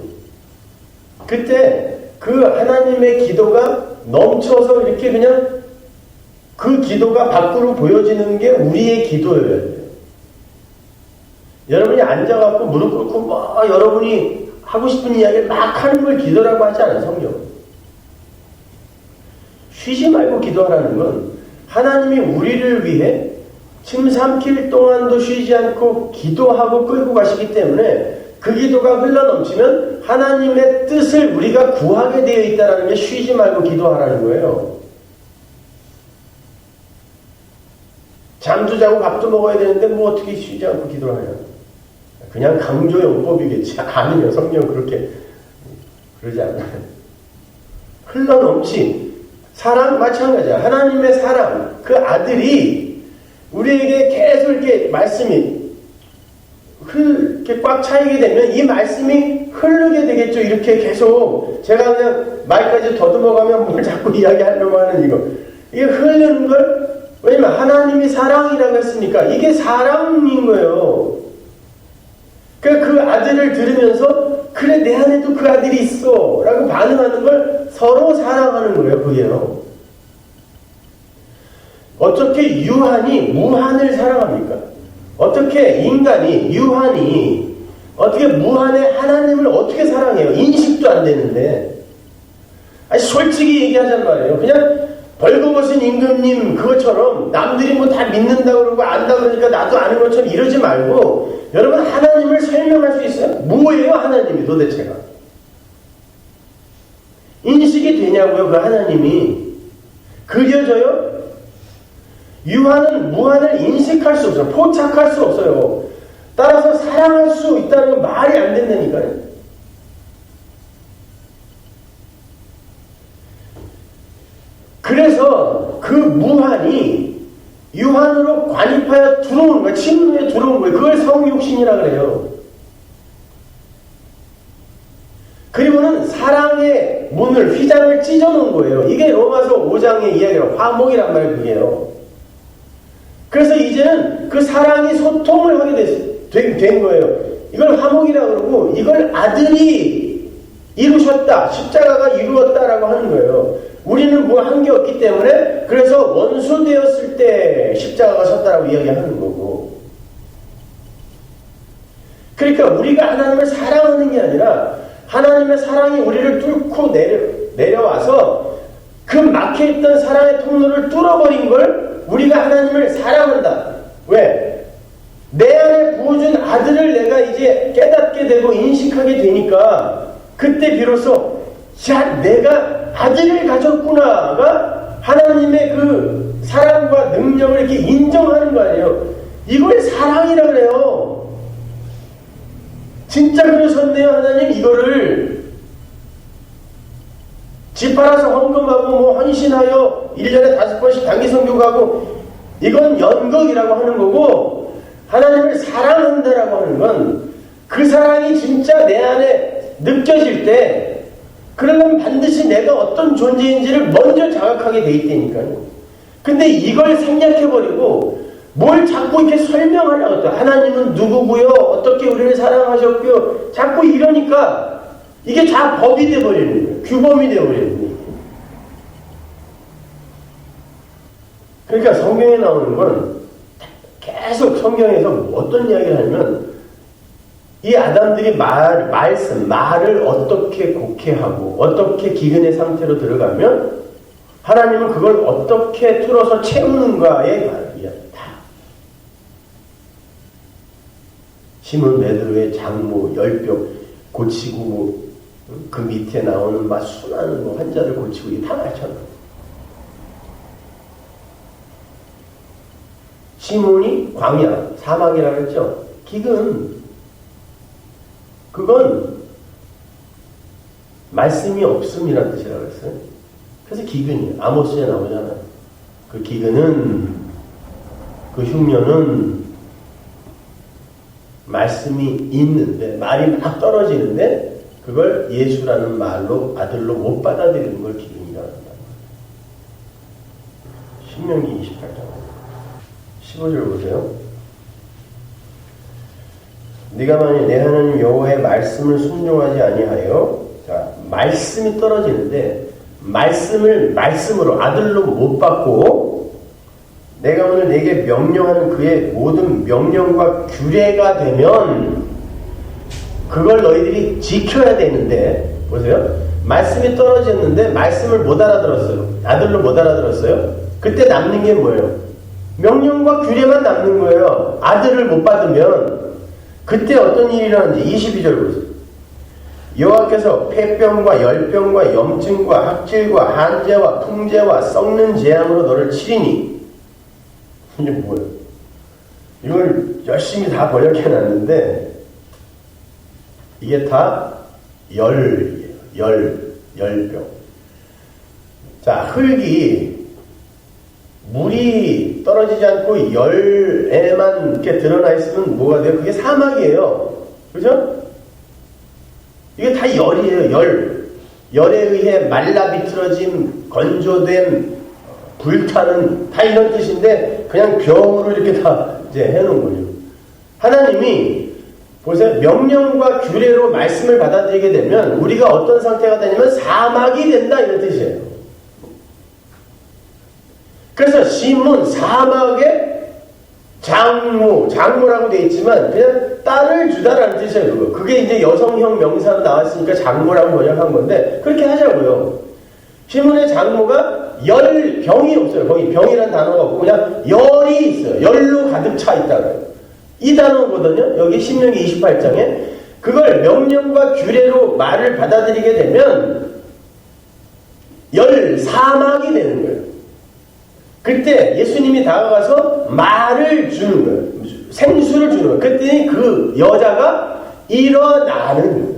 그때 그 하나님의 기도가 넘쳐서 이렇게 그냥 그 기도가 밖으로 보여지는 게 우리의 기도여야 돼요. 여러분이 앉아갖고 무릎 꿇고 막 여러분이 하고 싶은 이야기를 막 하는 걸 기도라고 하지 않아요, 성경은. 쉬지 말고 기도하라는 건 하나님이 우리를 위해 침 삼킬 동안도 쉬지 않고 기도하고 끌고 가시기 때문에 그 기도가 흘러넘치면 하나님의 뜻을 우리가 구하게 되어 있다는 게 쉬지 말고 기도하라는 거예요. 잠도 자고 밥도 먹어야 되는데 뭐 어떻게 쉬지 않고 기도를 하냐. 그냥 강조용법이겠지. 아니요, 성경은 그렇게 그러지 않아요. 흘러넘친 사랑 마찬가지야. 하나님의 사랑, 그 아들이 우리에게 계속 이렇게 말씀이 이렇게 꽉 차이게 되면 이 말씀이 흐르게 되겠죠. 이렇게 계속 제가 그냥 말까지 더듬어가면 뭘 자꾸 이야기하려고 하는 이거. 이게 흐르는 걸, 왜냐면 하나님이 사랑이라고 했으니까 이게 사랑인 거예요. 그 아들을 들으면서 그래 내 안에도 그 아들이 있어 라고 반응하는 걸 서로 사랑하는 거예요. 그게요. 어떻게 유한이 무한을 사랑합니까? 어떻게 인간이 유한이 어떻게 무한의 하나님을 어떻게 사랑해요? 인식도 안 되는데. 아니 솔직히 얘기하잔 말이에요. 그냥 벌거벗은 임금님 그것처럼 남들이 뭐 다 믿는다고 그러고 안다 그러니까 나도 아는 것처럼 이러지 말고 여러분 하나님을 설명할 수 있어요? 뭐예요 하나님이 도대체가? 인식이 되냐고요 그 하나님이? 그려져요? 유한은 무한을 인식할 수 없어요. 포착할 수 없어요. 따라서 사랑할 수 있다는 건 말이 안 된다니까요. 그래서 그 무한이 유한으로 관입하여 들어오는 거예요. 침노에 들어오는 거예요. 그걸 성육신이라 그래요. 그리고는 사랑의 문을, 휘장을 찢어놓은 거예요. 이게 로마서 5장의 이야기예요. 화목이란 말이 그게요. 그래서 이제는 그 사랑이 소통을 하게 된 거예요. 이걸 화목이라고 그러고 이걸 아들이 이루셨다. 십자가가 이루었다라고 하는 거예요. 우리는 뭐 한 게 없기 때문에 그래서 원수 되었을 때 십자가가 섰다라고 이야기하는 거고. 그러니까 우리가 하나님을 사랑하는 게 아니라 하나님의 사랑이 우리를 뚫고 내려와서 그 막혀있던 사랑의 통로를 뚫어버린 걸 우리가 하나님을 사랑한다. 왜? 내 안에 부어준 아들을 내가 이제 깨닫게 되고 인식하게 되니까 그때 비로소 야 내가 아들을 가졌구나가 하나님의 그 사랑과 능력을 이렇게 인정하는 거 아니에요. 이걸 사랑이라고 그래요. 진짜 그러셨네요 하나님. 이거를 집 팔아서 헌금하고 뭐 헌신하여 1년에 5번씩 단기 선교 가고 이건 연극이라고 하는 거고, 하나님을 사랑한다라고 하는 건 그 사랑이 진짜 내 안에 느껴질 때 그러면 반드시 내가 어떤 존재인지를 먼저 자각하게 돼 있다니까요. 근데 이걸 생략해버리고 뭘 자꾸 이렇게 설명하려고 또 하나님은 누구고요? 어떻게 우리를 사랑하셨고요? 자꾸 이러니까 이게 다 법이 돼버리는 거예요. 규범이 돼버리는 거예요. 그러니까 성경에 나오는 건 계속 성경에서 어떤 이야기를 하냐면 이 아담들이 말을 어떻게 곡해하고 어떻게 기근의 상태로 들어가면 하나님은 그걸 어떻게 뚫어서 채우는가에 이야기다. 시몬 베드로의 장모 10 병 고치고 그 밑에 나오는 막 수많은 환자를 고치고 이게 다 마찬가지야. 시몬이 광야, 사막이라고 했죠. 기근. 그건 말씀이 없음이라는 뜻이라고 했어요. 그래서 기근이에요. 아모스에 나오잖아요. 그 기근은, 그 흉년은 말씀이 있는데, 말이 막 떨어지는데, 그걸 예수라는 말로, 아들로 못 받아들이는 걸 기근이라고 한다. 신명기 28장. 15절 보세요. 네가 만일 내 하나님 여호와의 말씀을 순종하지 아니하여, 자, 말씀이 떨어지는데 말씀으로 아들로 못 받고 내가 오늘 내게 명령하는 그의 모든 명령과 규례가 되면 그걸 너희들이 지켜야 되는데, 보세요. 말씀이 떨어졌는데 말씀을 못 알아들었어요. 아들로 못 알아들었어요. 그때 남는 게 뭐예요? 명령과 규례만 남는 거예요. 아들을 못 받으면. 그때 어떤 일이 일어나는지 22절 보세요. 여호와께서 폐병과 열병과 염증과 학질과 한재와 풍재와 썩는 재앙으로 너를 치리니. 이게 뭐예요? 이걸 열심히 다 번역해놨는데 이게 다 열이에요. 열병. 자, 흙이 물이 떨어지지 않고 열에만 이렇게 드러나 있으면 뭐가 돼요? 그게 사막이에요. 그죠? 이게 다 열이에요. 열에 의해 말라 비틀어짐, 건조됨, 불타는 다 이런 뜻인데 그냥 병으로 이렇게 다 이제 해놓은 거죠. 하나님이 보세요. 명령과 규례로 말씀을 받아들이게 되면 우리가 어떤 상태가 되냐면 사막이 된다 이런 뜻이에요. 그래서 시몬 사막의 장모라고 되어 있지만 그냥 딸을 주다라는 뜻이에요. 그게 이제 여성형 명사로 나왔으니까 장모라고 번역한 건데 그렇게 하자고요. 시몬의 장모가 병이 없어요. 거기 병이라는 단어가 없고 그냥 열이 있어요. 열로 가득 차 있다고요. 이 단어거든요. 여기 신명기 28장에 그걸 명령과 규례로 말을 받아들이게 되면 열 사막이 되는 거예요. 그때 예수님이 다가가서 말을 주는 거예요. 생수를 주는 거예요. 그랬더니 그 여자가 일어나는 거예요.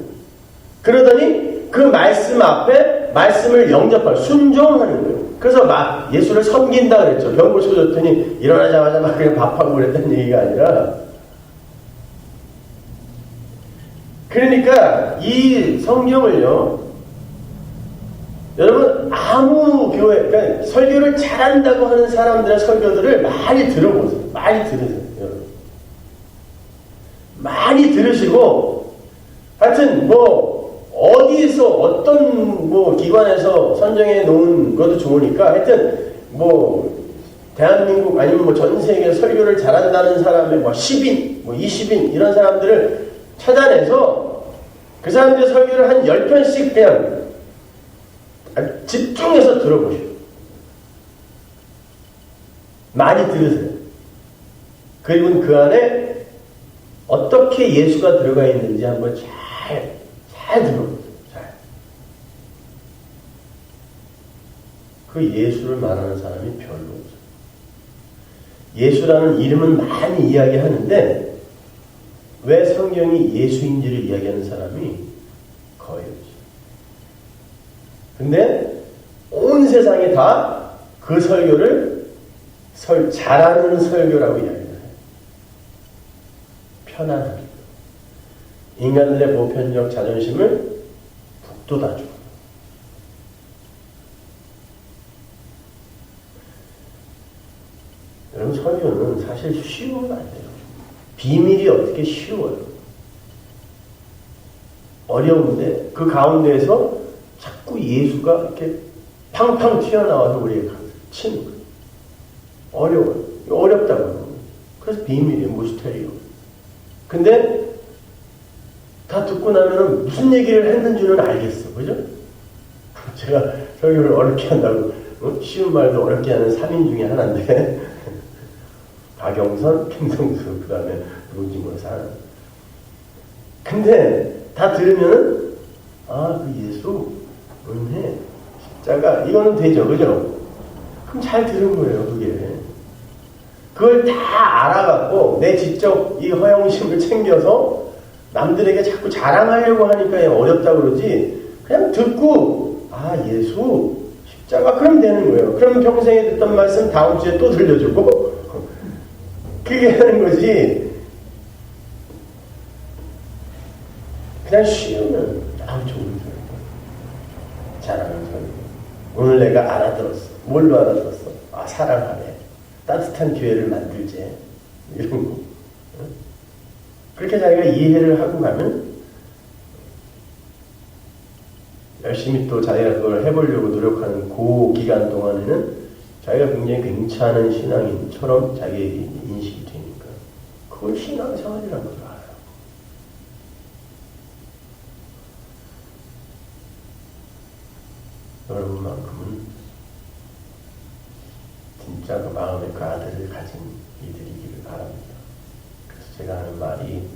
그러더니 그 말씀 앞에 말씀을 영접하고 순종하는 거예요. 그래서 막 예수를 섬긴다 그랬죠. 병 고쳐줬더니 일어나자마자 막 그냥 밥하고 그랬다는 얘기가 아니라 그러니까 이 성경을요 여러분 아무 교회 그러니까 설교를 잘한다고 하는 사람들의 설교들을 많이 들어보세요. 많이 들으세요. 여러분. 많이 들으시고 하여튼 뭐 어디에서 어떤 뭐 기관에서 선정해 놓은 것도 좋으니까 하여튼 뭐 대한민국 아니면 뭐 전 세계 설교를 잘한다는 사람의 뭐 10인 뭐 20인 이런 사람들을 찾아내서 그 사람들의 설교를 한 10편씩 그냥 집중해서 들어보시오. 많이 들으세요. 그리고 그 안에 어떻게 예수가 들어가 있는지 한번 잘 들어보세요. 잘. 그 예수를 말하는 사람이 별로 없어요. 예수라는 이름은 많이 이야기하는데 왜 성경이 예수인지를 이야기하는 사람이 거의 없어요. 근데 온 세상이 다 그 설교를 잘하는 설교라고 이야기해요. 편안하게. 인간들의 보편적 자존심을 북돋아주고. 여러분 설교는 사실 쉬우면 안 돼요. 비밀이 어떻게 쉬워요. 어려운데 그 가운데에서 자꾸 예수가 이렇게 팡팡 튀어나와서 우리에게 치는 거예요. 어려워요. 어렵다고요. 그래서 비밀이에요. 미스테리요. 근데 다 듣고 나면 무슨 얘기를 했는지는 알겠어. 그죠? 제가 설교를 어렵게 한다고 쉬운 말도 어렵게 하는 3인 중에 하나인데 박영선, 김성수 그 다음에 누군지 모르겠어. 근데 다 들으면은 그 예수 은혜 십자가 이거는 되죠. 그죠? 그럼 잘 들은 거예요. 그걸 다 알아갖고 내 지적 이 허영심을 챙겨서 남들에게 자꾸 자랑하려고 하니까 어렵다고 그러지 그냥 듣고 예수 십자가 그럼 되는 거예요. 그럼 평생에 듣던 말씀 다음 주에 또 들려주고 그게 하는 거지. 그냥 쉬우면 좋은 소리 잘하는 소리. 오늘 내가 알아들었어. 뭘로 알아들었어? 사랑하네. 따뜻한 교회를 만들지. 이런 거. 그렇게 자기가 이해를 하고 가면 열심히 또 자기가 그걸 해보려고 노력하는 그 기간 동안에는 자기가 굉장히 괜찮은 신앙인처럼 자기에게 인식이 되니까 그걸 신앙생활이라고 알아요. 여러분만큼은 진짜 그 마음에 그 아들을 가진 이들이기를 바랍니다. 그래서 제가 하는 말이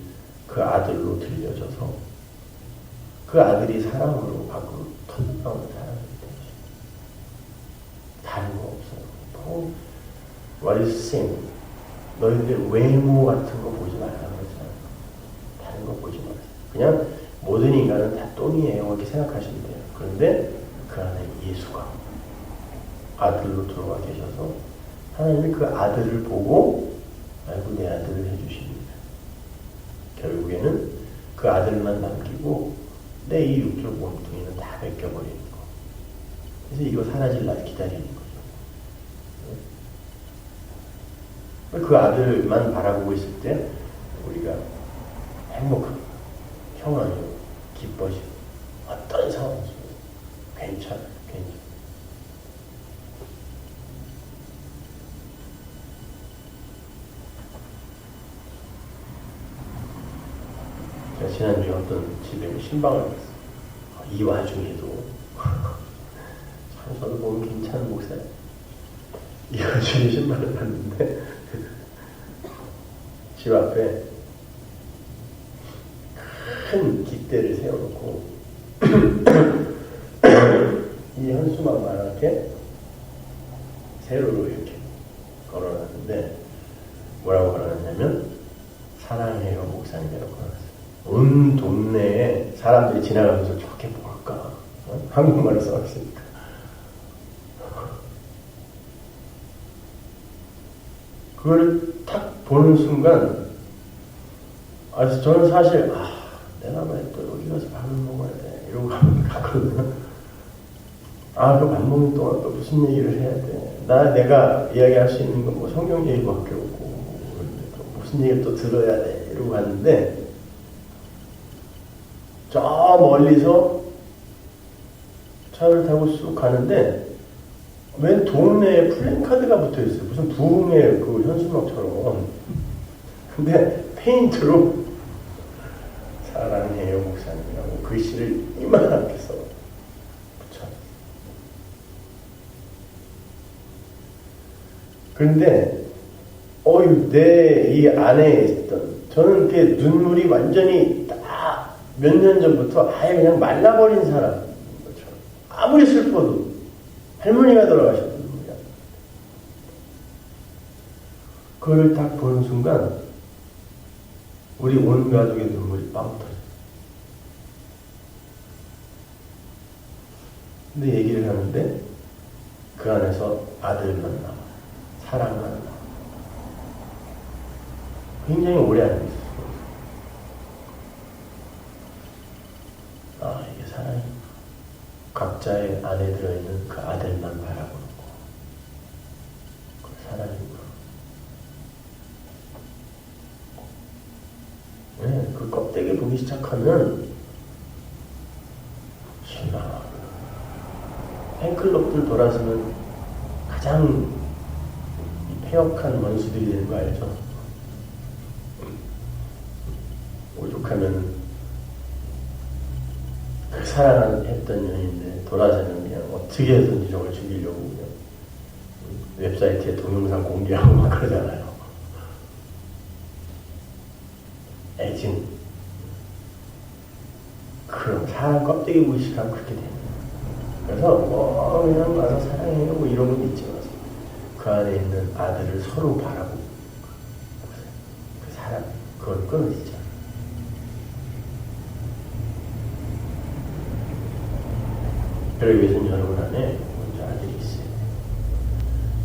그 아들로 들려져서 그 아들이 사랑으로 밖으로 터져나오는 사람이 되지. 다른 거 없어요. What is sin? 너희들 외모 같은 거 보지 말라고 그랬잖아요. 다른 거 보지 마세요. 그냥 모든 인간은 다 똥이에요. 이렇게 생각하시면 돼요. 그런데 그 안에 예수가 아들로 들어와 계셔서 하나님이 그 아들을 보고 아이고 내 아들을 해주십니다. 결국에는 그 아들만 남기고 내 이 육적 몸뚱이는 다 벗겨버리는 거. 그래서 이거 사라질 날 기다리는 거죠. 그 아들만 바라보고 있을 때 우리가 행복합니다. 평안이고 기뻐지고 어떤 상황 속에서 괜찮아요. 제가 지난주에 어떤 집에 신방을 갔어요. 이 와중에도 참 저도 보면 괜찮은 목사예요. 이 와중에 신방을 갔는데 집 앞에 큰 깃대를 세워놓고 이 현수막만하게 세로로 이렇게 걸어놨는데 뭐라고 걸어놨냐면 사랑해요 목사님이라고 걸어놨어요. 온 동네에 사람들이 지나가면서 저렇게 뭘까? 한국말을 써왔으니까. 그걸 탁 보는 순간 저는 사실 내가 왜 또 여기 가서 밥을 먹어야 돼 이러고 가거든요. 그 밥 먹는 동안 또 무슨 얘기를 해야 돼. 내가 이야기할 수 있는 건 뭐 성경 얘기밖에 없고 또 무슨 얘기를 또 들어야 돼 이러고 갔는데 저 멀리서 차를 타고 쑥 가는데 웬 동네에 플랜카드가 붙어있어요. 무슨 부흥의 그 현수막처럼. 근데 페인트로 사랑해요 목사님이라고 글씨를 이만하게 써 붙여. 그런데 내 이 안에 있던 저는 그 눈물이 완전히 딱 몇 년 전부터 아예 그냥 말라버린 사람 거죠. 아무리 슬퍼도 할머니가 돌아가셨던 분이야. 그걸 딱 보는 순간 우리 온 가족의 눈물이 빵 터져. 근데 얘기를 하는데 그 안에서 아들만 남아. 사랑만 남아. 굉장히 오래 알고 있었어요. 이게 사랑이 각자의 안에 들어있는 그 아들만 바라보는 거. 그 사랑이구나. 네, 그 껍데기 보기 시작하면 실망하고 팬클럽들 돌아서면 가장 폐역한 원수들이 되는 거 알죠? 오죽하면 그 사랑했던 연인인데 돌아서면 그냥 어떻게 해서든지 저걸 죽이려고 그냥 웹사이트에 동영상 공개하고 막 그러잖아요. 애증. 그럼 사람 껍데기 보기 시작하면 그렇게 됩니다. 그래서 그냥 와서 사랑해요 뭐 이런 건 있지 마세요. 그 안에 있는 아들을 서로 바라보고 그 사랑 그걸 끊어지죠. 그러기 위해서는 여러분 안에 먼저 아들이 있어요.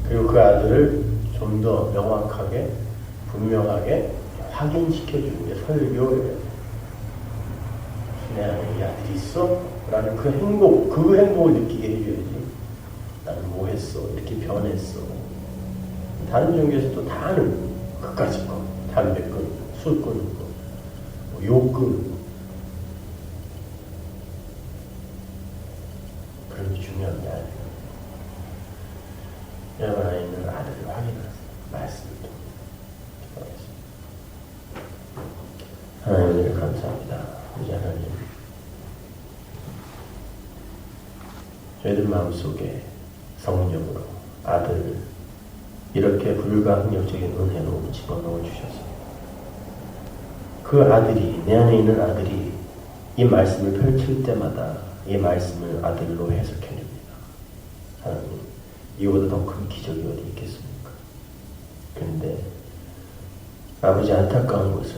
그리고 그 아들을 좀 더 명확하게 분명하게 확인시켜주는 게 설교예요. 내 안에 이 아들이 있어? 라는 그 행복을 느끼게 해줘야지. 나는 뭐 했어? 이렇게 변했어. 다른 종교에서 또 다 아는 그까짓 거. 담배 끊고, 술 끊고, 욕 끊고. 그런 게 중요한 게 아니에요. 여러분 안에 있는 아들을 확인하세요. 말씀을 통해. 하나님 감사합니다. 이제 하나님 저희들 마음속에 성령으로 아들 이렇게 불가항력적인 은혜로 집어넣어 주셔서 그 아들이 내 안에 있는 아들이 이 말씀을 펼칠 때마다 이 말씀을 아들로 해석해냅니다. 하나님 이보다 더 큰 기적이 어디 있겠습니까? 그런데 아버지 안타까운 것은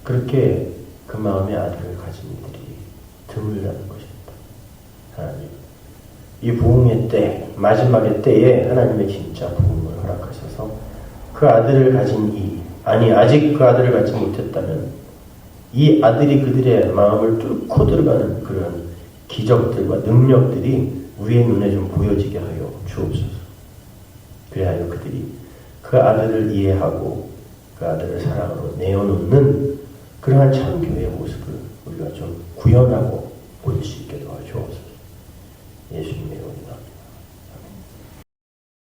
그렇게 그 마음의 아들을 가진 이들이 드물다는 것입니다. 하나님, 이 부흥의 때, 마지막의 때에 하나님의 진짜 부흥을 허락하셔서 그 아들을 가진 아직 그 아들을 갖지 못했다면 이 아들이 그들의 마음을 뚫고 들어가는 그런 기적들과 능력들이 우리의 눈에 좀 보여지게 하여 주옵소서. 그래야 그들이 그 아들을 이해하고 그 아들을 사랑으로 내어놓는 그러한 참교회의 모습을 우리가 좀 구현하고 볼 수 있게 도와주옵소서. 예수님의 이름으로.